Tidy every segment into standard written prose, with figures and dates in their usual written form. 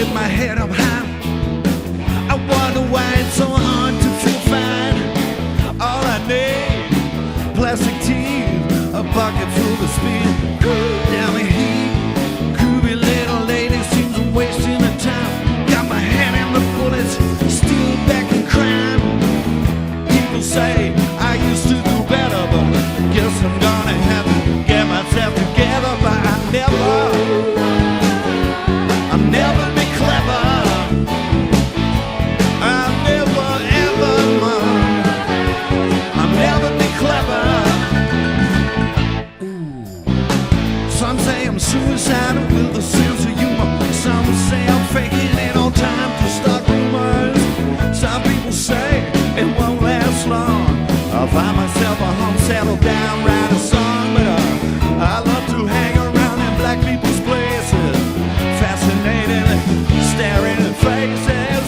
with my head up high. I wonder why it's so hard to feel fine. All I need, plastic teeth, a bucket full of speed. Down the heat, groovy little lady seems I'm wasting the time. Got my hand in the bullets, still back in crime. People say I used to do better, but guess I'm gonna have to get myself together. But I'll never be clever. I'll never ever mind. I'll never be clever. Some say I'm suicidal with a sense of humor. Some say I'm faking it on time to start rumors. Some people say it won't last long. I'll find myself a home, settle down, write a song. But I love to hang around in black people's places, fascinating, staring at faces.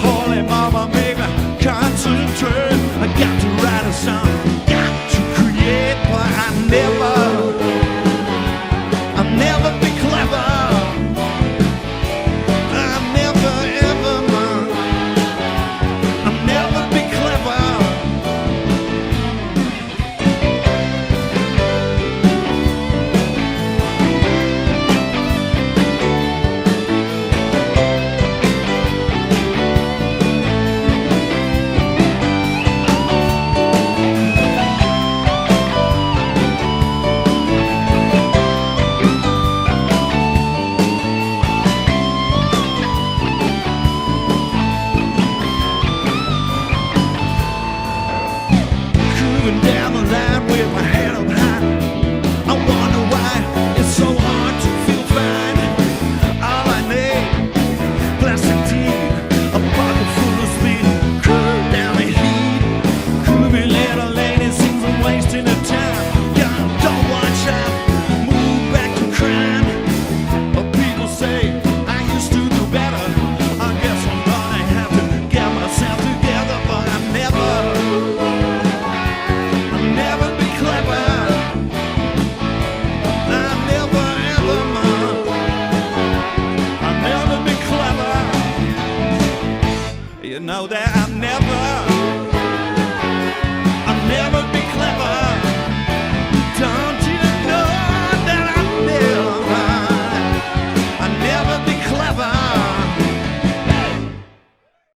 Holy mama, make me concentrate. I got to write a song, got to create, but I'll never be clever. I'll never ever mind. I'll never be clever. Moving down the line with my head up high. I wonder why it's so hard to feel fine. All I need, plastic teeth, a pocket full of speed. Cool down the heat, groovy little lady seems I'm wasting the time. God, don't watch out, move back to crime. But people say I used to do better. I guess I'm gonna have to get myself together, but I'll never be clever. I'll never ever mind. I'll never be clever. You know that